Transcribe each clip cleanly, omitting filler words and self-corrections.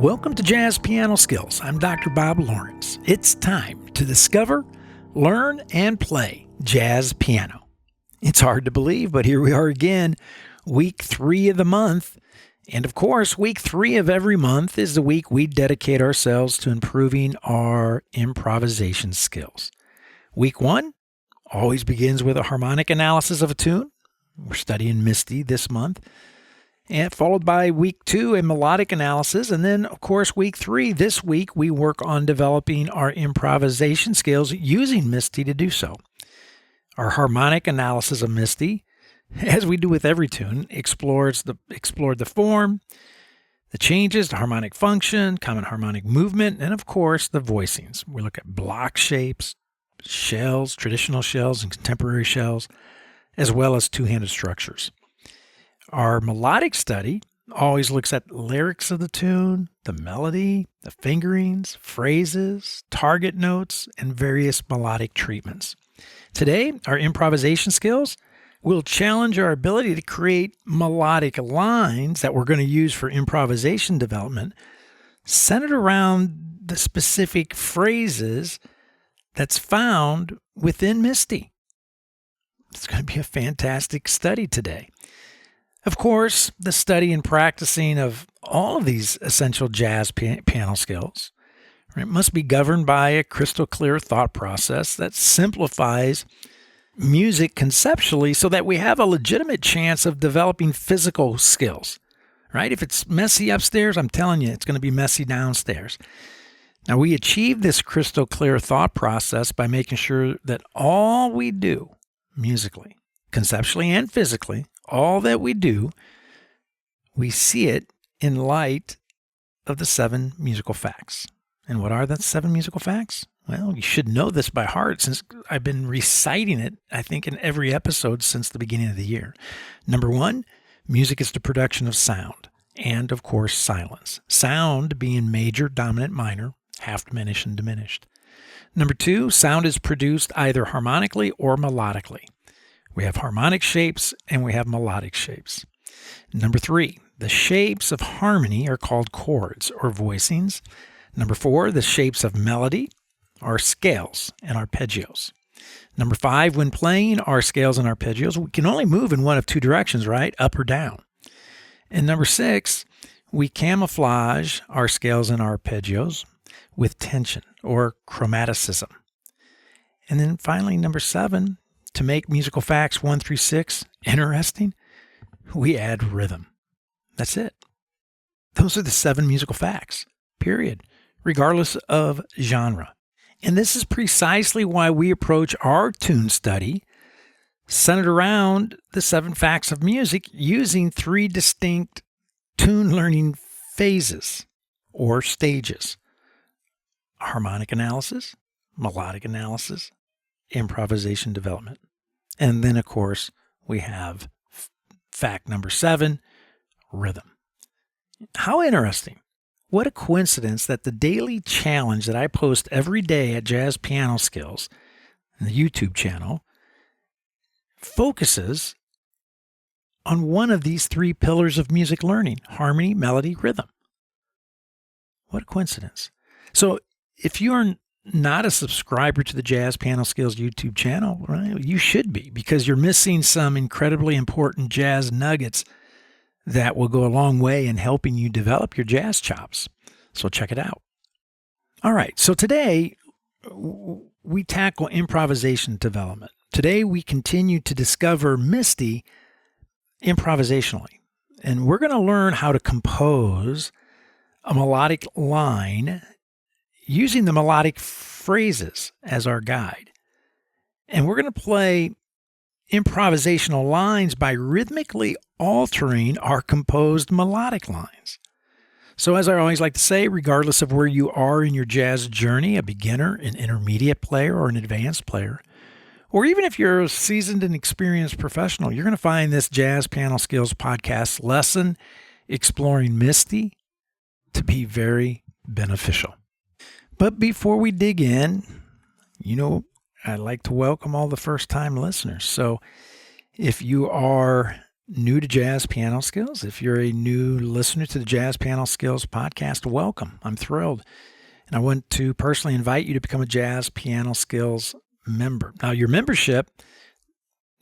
Welcome to Jazz Piano Skills. I'm Dr. Bob Lawrence. It's time to discover, learn, and play jazz piano. It's hard to believe, but here we are again, week 3 of the month. And of course, week 3 of every month is the week we dedicate ourselves to improving our improvisation skills. Week 1 always begins with a harmonic analysis of a tune. We're studying Misty this month. And followed by week 2, a melodic analysis. And then, of course, week 3, this week, we work on developing our improvisation skills using Misty to do so. Our harmonic analysis of Misty, as we do with every tune, explored the form, the changes, the harmonic function, common harmonic movement, and, of course, the voicings. We look at block shapes, shells, traditional shells, and contemporary shells, as well as two-handed structures. Our melodic study always looks at lyrics of the tune, the melody, the fingerings, phrases, target notes, and various melodic treatments. Today, our improvisation skills will challenge our ability to create melodic lines that we're going to use for improvisation development, centered around the specific phrases that's found within Misty. It's going to be a fantastic study today. Of course, the study and practicing of all of these essential jazz piano skills must be governed by a crystal clear thought process that simplifies music conceptually so that we have a legitimate chance of developing physical skills. Right? If it's messy upstairs, I'm telling you, it's going to be messy downstairs. Now, we achieve this crystal clear thought process by making sure that all we do musically, conceptually and physically, all that we do, we see it in light of the 7 musical facts. And what are the 7 musical facts? Well, you should know this by heart since I've been reciting it, I think, in every episode since the beginning of the year. Number 1, music is the production of sound and, of course, silence. Sound being major, dominant, minor, half diminished, and diminished. Number 2, sound is produced either harmonically or melodically. We have harmonic shapes and we have melodic shapes. Number 3, the shapes of harmony are called chords or voicings. Number 4, the shapes of melody are scales and arpeggios. Number 5, when playing our scales and arpeggios, we can only move in one of 2 directions, right? Up or down. And number 6, we camouflage our scales and arpeggios with tension or chromaticism. And then finally, number 7, to make musical facts 1 through 6 interesting, we add rhythm. That's it. Those are the 7 musical facts, period, regardless of genre. And this is precisely why we approach our tune study centered around the 7 facts of music using 3 distinct tune learning phases or stages: harmonic analysis, melodic analysis, improvisation development. And then, of course, we have fact number 7, rhythm. How interesting. What a coincidence that the daily challenge that I post every day at Jazz Piano Skills, the YouTube channel, focuses on one of these 3 pillars of music learning: harmony, melody, rhythm. What a coincidence. So if you're not a subscriber to the Jazz Piano Skills YouTube channel, right, you should be, because you're missing some incredibly important jazz nuggets that will go a long way in helping you develop your jazz chops. So check it out. All right, so today we tackle improvisation development. Today we continue to discover Misty improvisationally, and we're going to learn how to compose a melodic line using the melodic phrases as our guide. And we're going to play improvisational lines by rhythmically altering our composed melodic lines. So as I always like to say, regardless of where you are in your jazz journey, a beginner, an intermediate player, or an advanced player, or even if you're a seasoned and experienced professional, you're going to find this Jazz Piano Skills podcast lesson exploring Misty to be very beneficial. But before we dig in, I'd like to welcome all the first-time listeners. So if you are new to Jazz Piano Skills, if you're a new listener to the Jazz Piano Skills podcast, welcome. I'm thrilled. And I want to personally invite you to become a Jazz Piano Skills member. Now, your membership,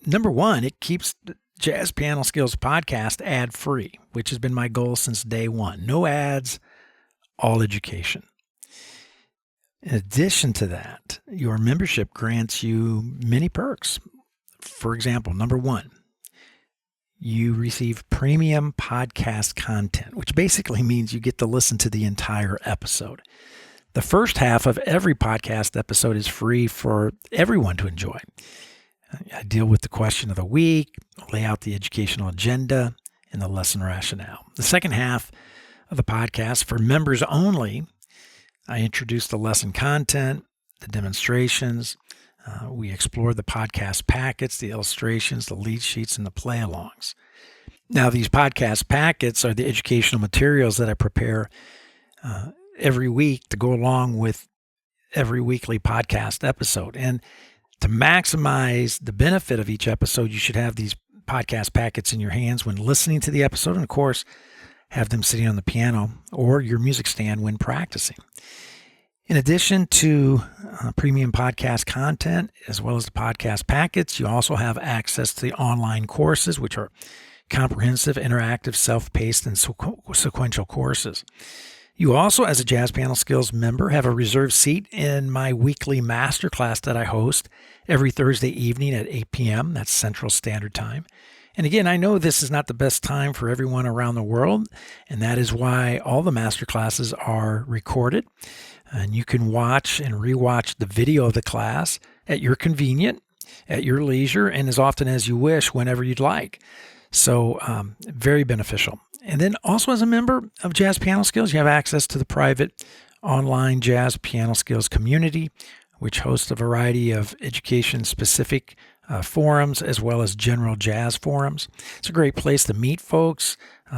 number one, it keeps the Jazz Piano Skills podcast ad-free, which has been my goal since day one. No ads, all education. In addition to that, your membership grants you many perks. For example, number one, you receive premium podcast content, which basically means you get to listen to the entire episode. The first half of every podcast episode is free for everyone to enjoy. I deal with the question of the week, lay out the educational agenda, and the lesson rationale. The second half of the podcast, for members only, I introduce the lesson content, the demonstrations. We explore the podcast packets, the illustrations, the lead sheets, and the play-alongs. Now, these podcast packets are the educational materials that I prepare every week to go along with every weekly podcast episode. And to maximize the benefit of each episode, you should have these podcast packets in your hands when listening to the episode, and of course, have them sitting on the piano or your music stand when practicing. In addition to premium podcast content, as well as the podcast packets, you also have access to the online courses, which are comprehensive, interactive, self-paced, and sequential courses. You also, as a Jazz Piano Skills member, have a reserved seat in my weekly masterclass that I host every Thursday evening at 8 p.m. That's Central Standard Time. And again, I know this is not the best time for everyone around the world, and that is why all the masterclasses are recorded. And you can watch and rewatch the video of the class at your convenience, at your leisure, and as often as you wish, whenever you'd like. So very beneficial. And then also as a member of Jazz Piano Skills, you have access to the private online Jazz Piano Skills community, which hosts a variety of education-specific forums as well as general jazz forums. It's a great place to meet folks,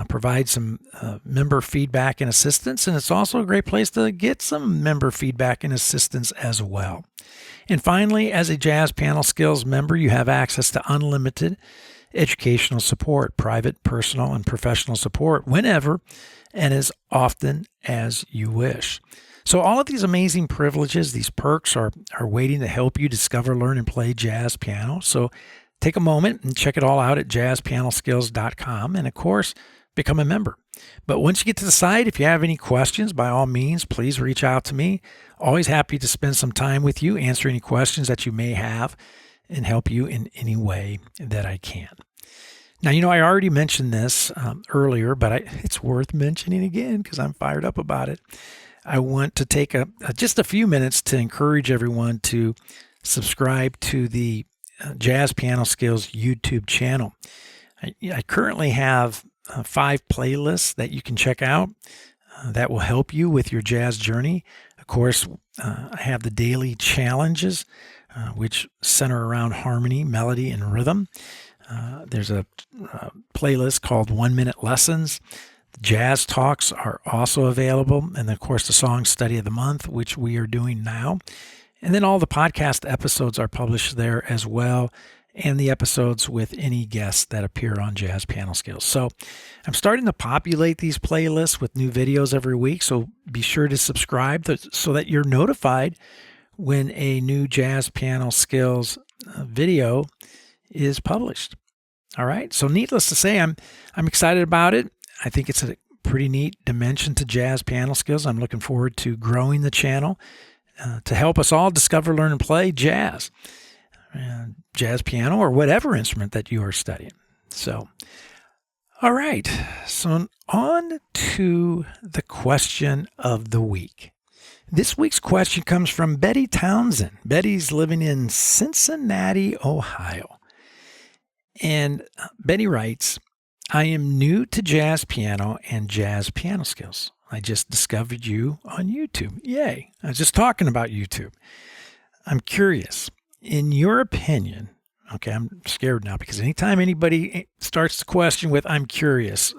provide some member feedback and assistance, and it's also a great place to get some member feedback and assistance as well. And finally, as a Jazz Piano Skills member, you have access to unlimited educational support, private, personal, and professional support whenever and as often as you wish. So all of these amazing privileges, these perks are waiting to help you discover, learn, and play jazz piano. So take a moment and check it all out at jazzpianoskills.com, and of course, become a member. But once you get to the site, if you have any questions, by all means, please reach out to me. Always happy to spend some time with you, answer any questions that you may have, and help you in any way that I can. Now, I already mentioned this earlier, but it's worth mentioning again because I'm fired up about it. I want to take just a few minutes to encourage everyone to subscribe to the Jazz Piano Skills YouTube channel. I currently have 5 playlists that you can check out that will help you with your jazz journey. Of course, I have the daily challenges, which center around harmony, melody, and rhythm. There's a playlist called 1 Minute Lessons. Jazz Talks are also available. And of course, the Song Study of the Month, which we are doing now. And then all the podcast episodes are published there as well, and the episodes with any guests that appear on Jazz Piano Skills. So I'm starting to populate these playlists with new videos every week. So be sure to subscribe so that you're notified when a new Jazz Piano Skills video is published. All right. So needless to say, I'm excited about it. I think it's a pretty neat dimension to Jazz Piano Skills. I'm looking forward to growing the channel to help us all discover, learn, and play jazz, jazz piano, or whatever instrument that you are studying. So, all right. So on to the question of the week. This week's question comes from Betty Townsend. Betty's living in Cincinnati, Ohio. And Betty writes, I am new to jazz piano and Jazz Piano Skills. I just discovered you on YouTube. Yay. I was just talking about YouTube. I'm curious, in your opinion, okay, I'm scared now because anytime anybody starts the question with, I'm curious,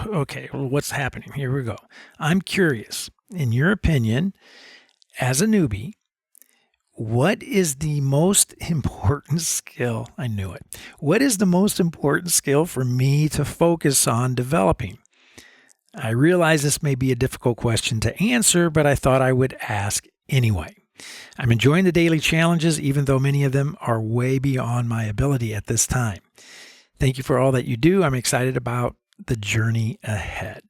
okay, well, what's happening? Here we go. I'm curious, in your opinion, as a newbie, What is the most important skill? I knew it. What is the most important skill for me to focus on developing? I realize this may be a difficult question to answer, but I thought I would ask anyway. I'm enjoying the daily challenges, even though many of them are way beyond my ability at this time. Thank you for all that you do. I'm excited about the journey ahead.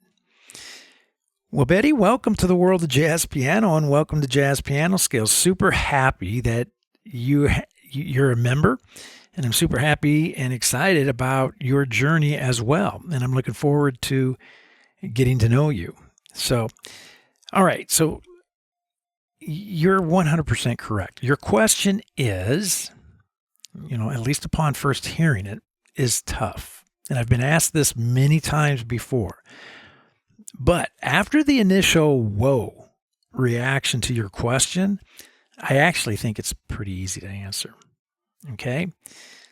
Well, Betty, welcome to the world of jazz piano and welcome to Jazz Piano Skills. Super happy that you're a member, and I'm super happy and excited about your journey as well. And I'm looking forward to getting to know you. So, all right. So you're 100% correct. Your question is, at least upon first hearing it, is tough. And I've been asked this many times before. But after the initial whoa reaction to your question, I actually think it's pretty easy to answer. Okay?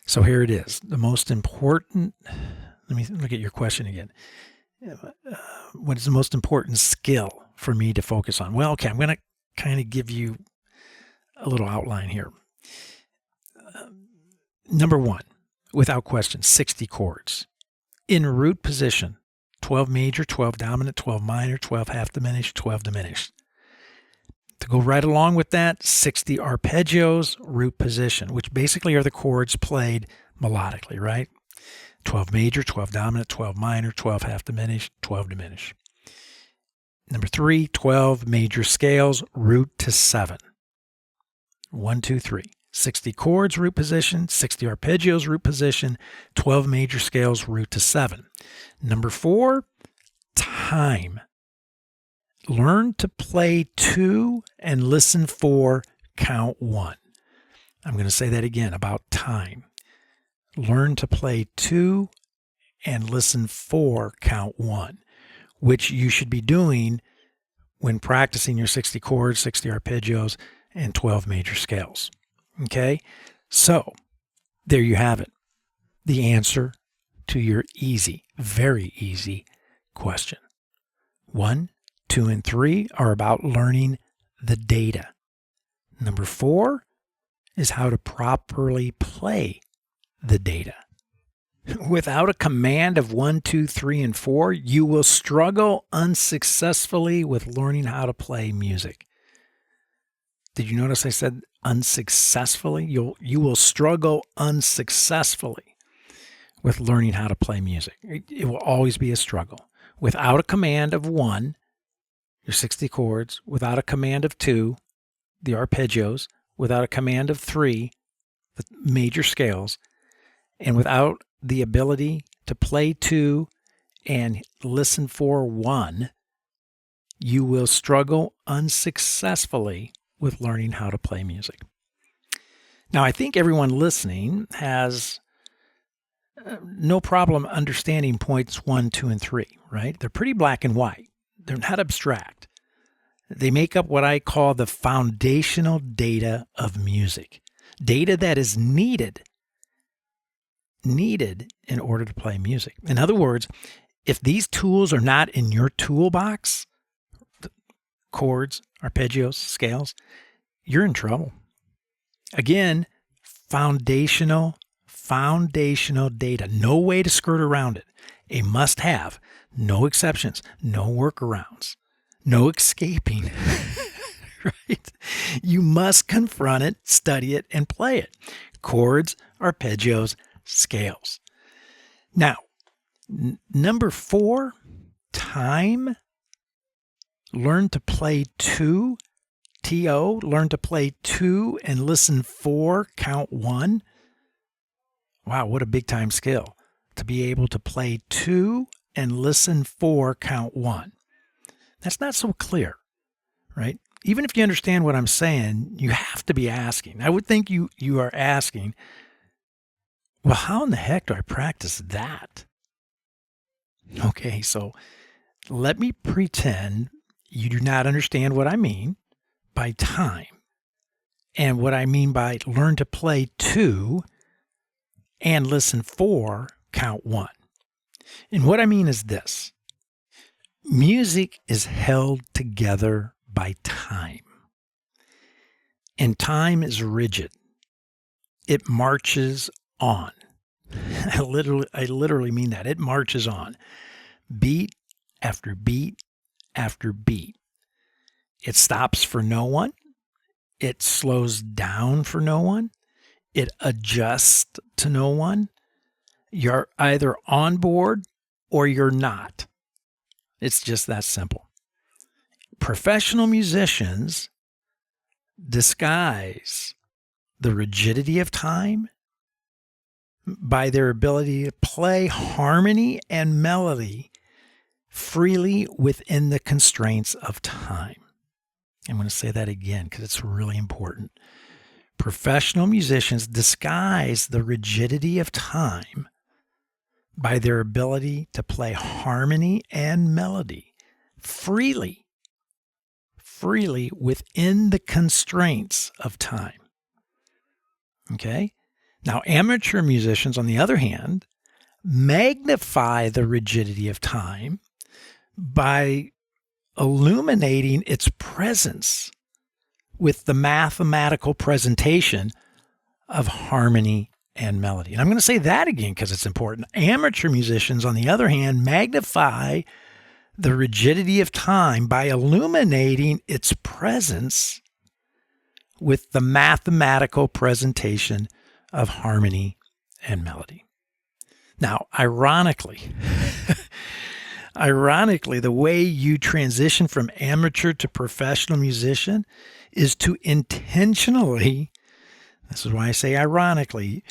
So here it is. The most important, let me look at your question again. What is the most important skill for me to focus on? Well, okay, I'm going to kind of give you a little outline here. Number one, without question, 60 chords. In root position. 12 major, 12 dominant, 12 minor, 12 half diminished, 12 diminished. To go right along with that, 60 arpeggios, root position, which basically are the chords played melodically, right? 12 major, 12 dominant, 12 minor, 12 half diminished, 12 diminished. Number 3, 12 major scales, root to 7. 1, 2, 3. 60 chords, root position, 60 arpeggios, root position, 12 major scales, root to 7. Number 4, time. Learn to play 2 and listen for count 1. I'm going to say that again about time. Learn to play 2 and listen for count 1, which you should be doing when practicing your 60 chords, 60 arpeggios, and 12 major scales. Okay, so there you have it. The answer to your easy, very easy question. 1, 2, and 3 are about learning the data. Number 4 is how to properly play the data. Without a command of 1, 2, 3, and 4, you will struggle unsuccessfully with learning how to play music. Did you notice I said unsuccessfully? You will struggle unsuccessfully with learning how to play music. It will always be a struggle. Without a command of 1, your 60 chords, without a command of 2, the arpeggios, without a command of 3, the major scales, and without the ability to play 2 and listen for 1, you will struggle unsuccessfully with learning how to play music. Now, I think everyone listening has no problem understanding points 1, 2, and 3, right? They're pretty black and white. They're not abstract. They make up what I call the foundational data of music, data that is needed in order to play music. In other words, if these tools are not in your toolbox, chords, arpeggios, scales, you're in trouble. Again, foundational data. No way to skirt around it. A must-have. No exceptions. No workarounds. No escaping. Right? You must confront it, study it, and play it. Chords, arpeggios, scales. Now, number 4, time. Learn to play 2, T-O, learn to play 2 and listen for count 1. Wow, what a big time skill to be able to play 2 and listen for count 1. That's not so clear, right? Even if you understand what I'm saying, you have to be asking. I would think you are asking, well, how in the heck do I practice that? Okay, so let me pretend you do not understand what I mean by time and what I mean by learn to play 2 and listen for count 1. And what I mean is this. Music is held together by time. And time is rigid. It marches on. I literally mean that. It marches on. Beat after beat after beat. It stops for no one. It slows down for no one. It adjusts to no one. You're either on board or you're not. It's just that simple. Professional musicians disguise the rigidity of time by their ability to play harmony and melody freely within the constraints of time. I'm going to say that again because it's really important. Professional musicians disguise the rigidity of time by their ability to play harmony and melody freely within the constraints of time. Okay? Now, amateur musicians, on the other hand, magnify the rigidity of time by illuminating its presence with the mathematical presentation of harmony and melody. And I'm going to say that again because it's important. Amateur musicians, on the other hand, magnify the rigidity of time by illuminating its presence with the mathematical presentation of harmony and melody. Now, ironically, the way you transition from amateur to professional musician is to intentionally, this is why I say ironically,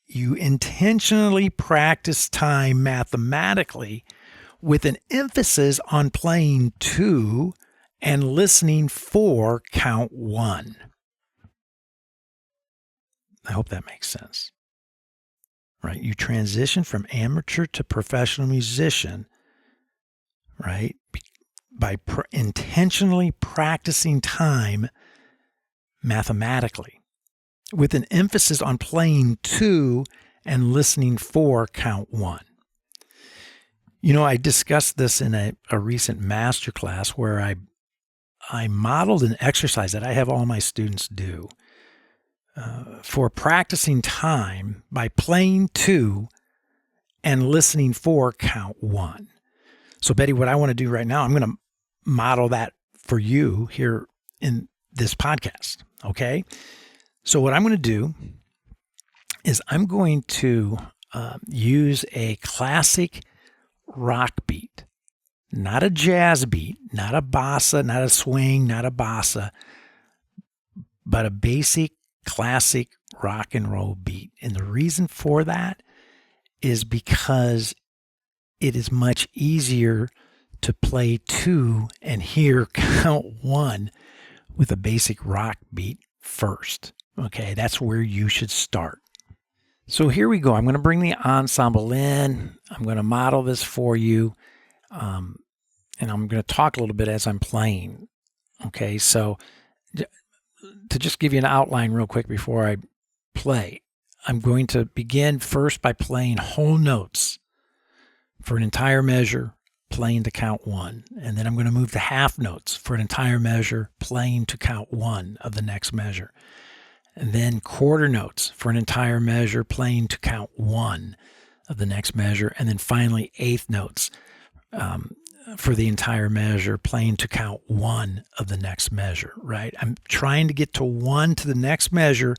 you intentionally practice time mathematically with an emphasis on playing to and listening for count one. I hope that makes sense. Right? You transition from amateur to professional musician, right? By intentionally practicing time mathematically with an emphasis on playing to and listening for count one. You know, I discussed this in a recent masterclass where I modeled an exercise that I have all my students do for practicing time by playing to and listening for count one. So, Betty, what I want to do right now, I'm going to model that for you here in this podcast, okay? So what I'm going to do is I'm going to use a classic rock beat, not a jazz beat, not a bossa, not a swing, not a bossa, but a basic classic rock and roll beat. And the reason for that is because it is much easier to play to and hear count one with a basic rock beat first. Okay, that's where you should start. So here we go. I'm going to bring the ensemble in. I'm going to model this for you. And I'm going to talk a little bit as I'm playing. Okay, so to just give you an outline real quick before I play, I'm going to begin first by playing whole notes for an entire measure, playing to count one. And then I'm going to move to half notes for an entire measure, playing to count one of the next measure. And then quarter notes for an entire measure, playing to count one of the next measure. And then finally, eighth notes for the entire measure, playing to count one of the next measure, right? I'm trying to get to one to the next measure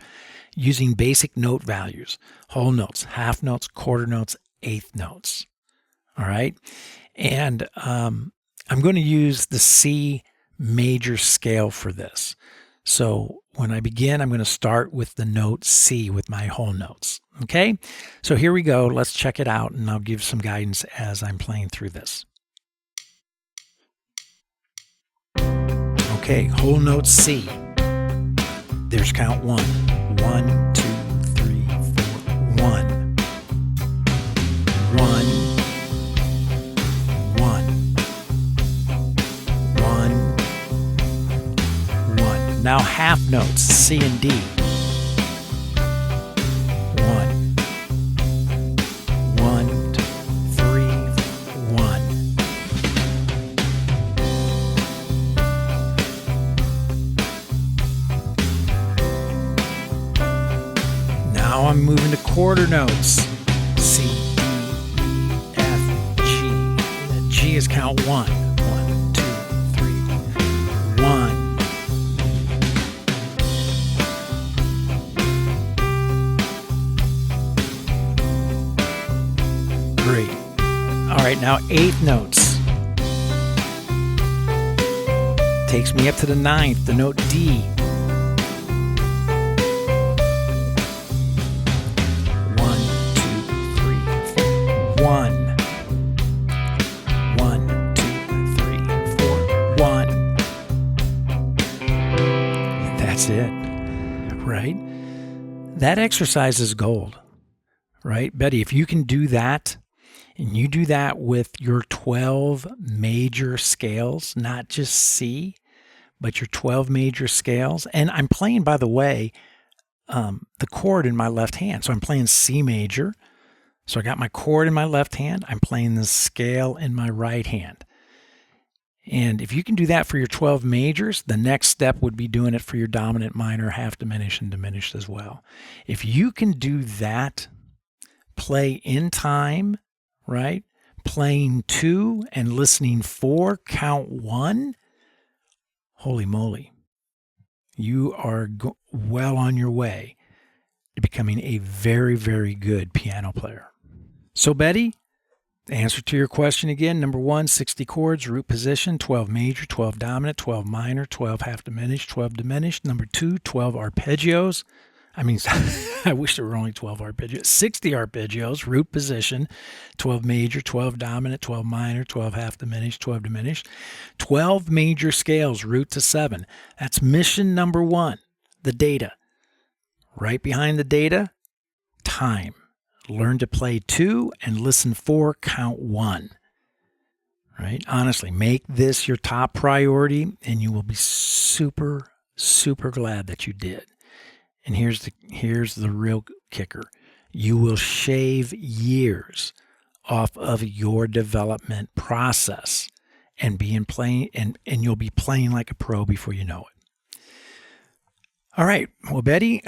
using basic note values, whole notes, half notes, quarter notes, eighth notes, all right? And I'm going to use the C major scale for this. So when I begin, I'm going to start with the note C with my whole notes. Okay? So here we go. Let's check it out, and I'll give some guidance as I'm playing through this. Okay, whole note C. There's count one. 1, 2, 3, 4. 1. 1. 1. Now half notes, C and D. 1. 1, 2, 3, 1. 1. I'm moving to quarter notes. C, D, E, F, G. And the G is count 1. 1, 2, 3, 1. Great. All right, now 8th notes. Takes me up to the 9th, the note D. 1, 2, 3, 4, 1. That's it, right? That exercise is gold, right? Betty, if you can do that, and you do that with your 12 major scales, not just C, but your 12 major scales. And I'm playing, by the way, the chord in my left hand. So I'm playing C major. So I got my chord in my left hand. I'm playing the scale in my right hand. And if you can do that for your 12 majors, the next step would be doing it for your dominant, minor, half diminished, and diminished as well. If you can do that, play in time, right? Playing 2 and listening 4, count 1. Holy moly. You are well on your way to becoming a very, very good piano player. So, Betty, the answer to your question again, number 1, 60 chords, root position, 12 major, 12 dominant, 12 minor, 12 half diminished, 12 diminished. Number 2, 12 arpeggios. I mean, I wish there were only 12 arpeggios. 60 arpeggios, root position, 12 major, 12 dominant, 12 minor, 12 half diminished, 12 diminished. 12 major scales, root to 7. That's mission number 1, the data. Right behind the data, time. Learn to play 2 and listen 4, count 1. Right? Honestly, make this your top priority and you will be super, super glad that you did. And here's the real kicker. You will shave years off of your development process and you'll be playing like a pro before you know it. All right. Well, Betty,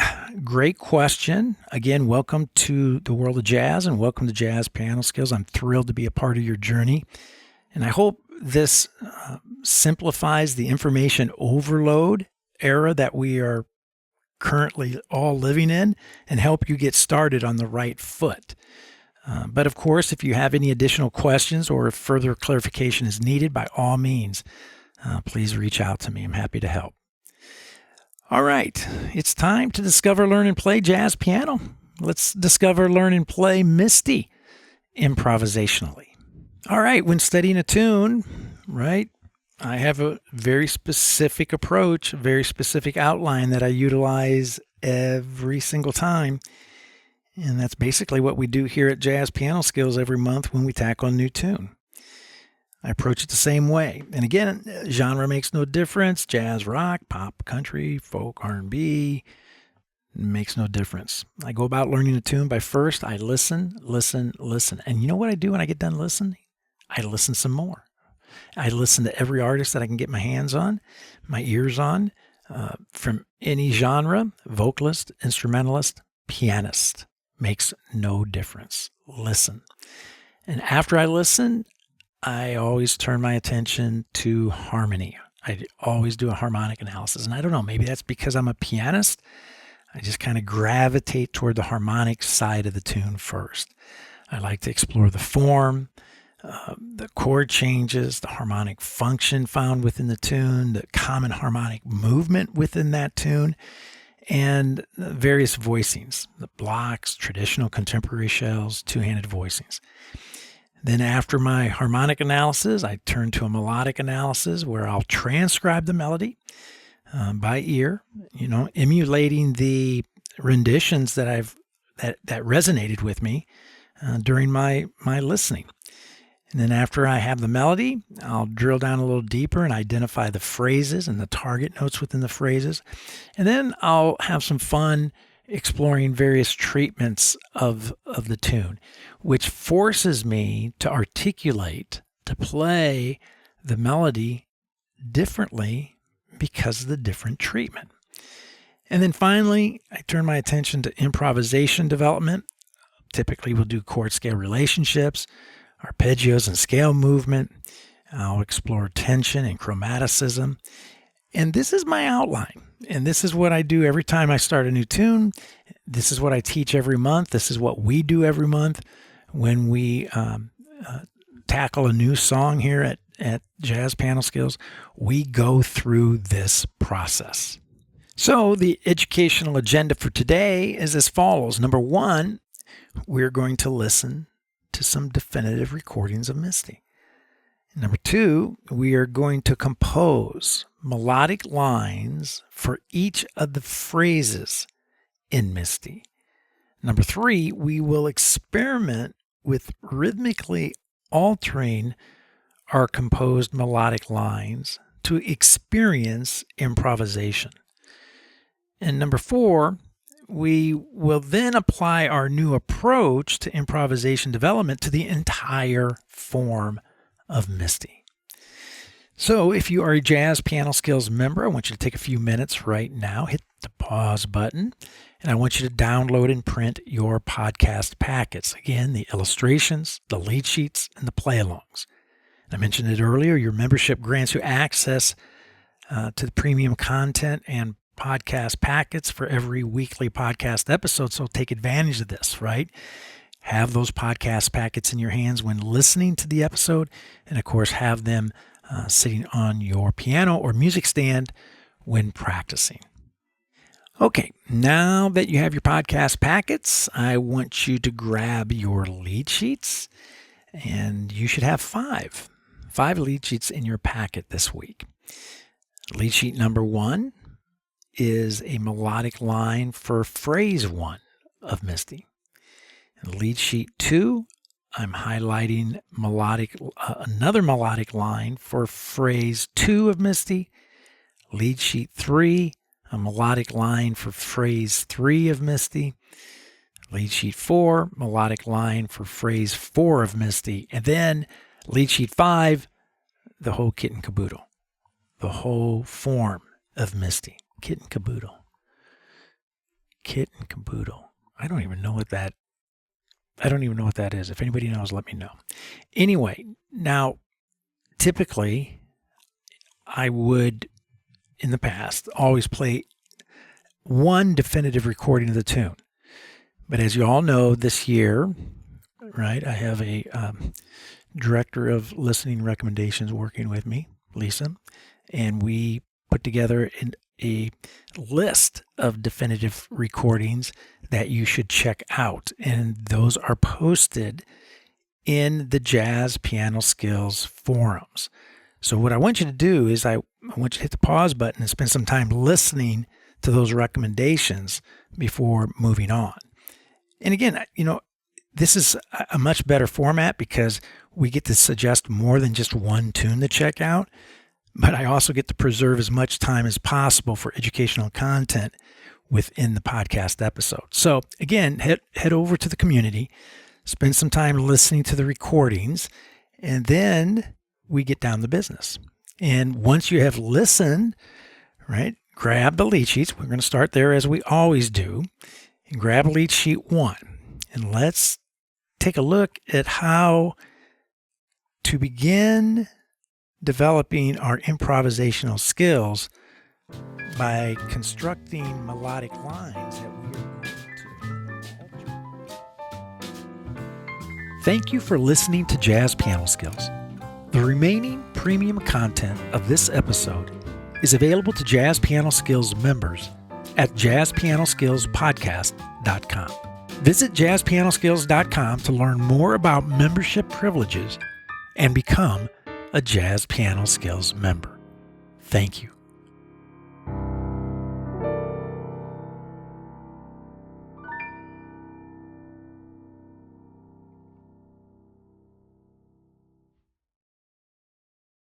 great question. Again, welcome to the world of jazz and welcome to Jazz Piano Skills. I'm thrilled to be a part of your journey. And I hope this simplifies the information overload era that we are currently all living in and help you get started on the right foot. But of course, if you have any additional questions or if further clarification is needed, by all means, please reach out to me. I'm happy to help. All right, it's time to discover, learn, and play jazz piano. Let's discover, learn, and play Misty improvisationally. All right, when studying a tune, right, I have a very specific approach, a very specific outline that I utilize every single time. And that's basically what we do here at Jazz Piano Skills every month when we tackle a new tune. I approach it the same way. And again, genre makes no difference. Jazz, rock, pop, country, folk, R&B, makes no difference. I go about learning a tune by first, I listen. And you know what I do when I get done listening? I listen some more. I listen to every artist that I can get my hands on, my ears on, from any genre, vocalist, instrumentalist, pianist. Makes no difference. Listen. And after I listen, I always turn my attention to harmony. I always do a harmonic analysis. And I don't know, maybe that's because I'm a pianist. I just kind of gravitate toward the harmonic side of the tune first. I like to explore the form, the chord changes, the harmonic function found within the tune, the common harmonic movement within that tune, and various voicings, the blocks, traditional, contemporary shells, two-handed voicings. Then after my harmonic analysis, I turn to a melodic analysis where I'll transcribe the melody by ear, emulating the renditions that resonated with me during my listening. And then after I have the melody, I'll drill down a little deeper and identify the phrases and the target notes within the phrases. And then I'll have some fun exploring various treatments of the tune, which forces me to articulate, to play the melody differently because of the different treatment. And then finally, I turn my attention to improvisation development. Typically, we'll do chord scale relationships, arpeggios and scale movement. I'll explore tension and chromaticism. And this is my outline. And this is what I do every time I start a new tune. This is what I teach every month. This is what we do every month when we tackle a new song here at Jazz Piano Skills. We go through this process. So the educational agenda for today is as follows. Number one, we're going to listen to some definitive recordings of Misty. Number two, we are going to compose melodic lines for each of the phrases in Misty. Number three, we will experiment with rhythmically altering our composed melodic lines to experience improvisation. And number four, we will then apply our new approach to improvisation development to the entire form of Misty. So if you are a Jazz Piano Skills member, I want you to take a few minutes right now, hit the pause button, and I want you to download and print your podcast packets. Again, the illustrations, the lead sheets, and the play-alongs. I mentioned it earlier, your membership grants you access to the premium content and podcast packets for every weekly podcast episode, so take advantage of this, right? Have those podcast packets in your hands when listening to the episode, and of course have them sitting on your piano or music stand when practicing. Okay, now that you have your podcast packets, I want you to grab your lead sheets, and you should have five lead sheets in your packet this week. Lead sheet number one is a melodic line for phrase one of Misty. And lead sheet two, I'm highlighting another melodic line for phrase two of Misty. Lead sheet three, a melodic line for phrase three of Misty. Lead sheet four, melodic line for phrase four of Misty. And then lead sheet five, the whole kit and caboodle, the whole form of Misty. Kit and caboodle. Kit and caboodle. I don't even know what that is. If anybody knows, let me know. Anyway, now, typically, I would, in the past, always play one definitive recording of the tune. But as you all know, this year, right, I have a director of listening recommendations working with me, Lisa, and we put together a list of definitive recordings that you should check out. And those are posted in the Jazz Piano Skills forums. So what I want you to do is I want you to hit the pause button and spend some time listening to those recommendations before moving on. And again, this is a much better format because we get to suggest more than just one tune to check out. But I also get to preserve as much time as possible for educational content within the podcast episode. So again, head over to the community, spend some time listening to the recordings, and then we get down to business. And once you have listened, right, grab the lead sheets. We're going to start there as we always do, and grab lead sheet one. And let's take a look at how to begin developing our improvisational skills by constructing melodic lines that we are going to alter. Thank you for listening to Jazz Piano Skills. The remaining premium content of this episode is available to Jazz Piano Skills members at jazzpianoskillspodcast.com. Visit jazzpianoskills.com to learn more about membership privileges and become a Jazz Piano Skills member. Thank you.